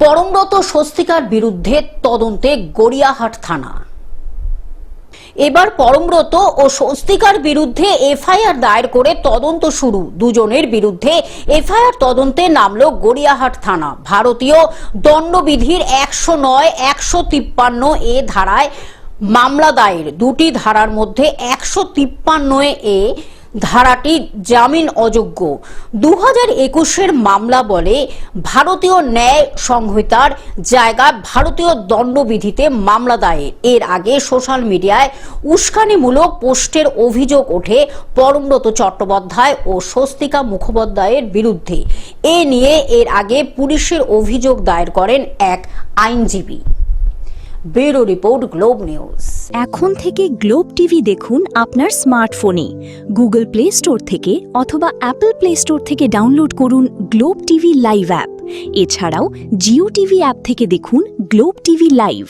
পরমব্রত স্বস্তিকার বিরুদ্ধে তদন্তে গড়িয়াহাট থানা। এবার পরমব্রত ও স্বস্তিকার বিরুদ্ধে এফআইআর দায়ের করে তদন্ত শুরু। দুজনের বিরুদ্ধে এফআইআর তদন্তে নামল গড়িয়াহাট থানা। ভারতীয় দণ্ডবিধির 109, 153 এ ধারায় মামলা দায়ের। দুটি ধারার মধ্যে 153 এ ধারাটি জামিন অযোগ্য। 2021-এর মামলা বলে ভারতীয় ন্যায় সংহিতার জায়গায় ভারতীয় দণ্ডবিধিতে মামলা দায়ের। এর আগে সোশ্যাল মিডিয়ায় উস্কানিমূলক পোস্টের অভিযোগ ওঠে পরমব্রত চট্টোপাধ্যায় ও স্বস্তিকা মুখোপাধ্যায়ের বিরুদ্ধে। এ নিয়ে এর আগে পুলিশের অভিযোগ দায়ের করেন এক আইনজীবী। Bureau report, globe news. এখন থেকে গ্লোব টিভি দেখুন আপনার স্মার্টফোনে। গুগল প্লে স্টোর থেকে অথবা অ্যাপল প্লে স্টোর থেকে ডাউনলোড করুন গ্লোব টিভি লাইভ অ্যাপ। এছাড়াও জিও টিভি অ্যাপ থেকে দেখুন গ্লোব টিভি লাইভ।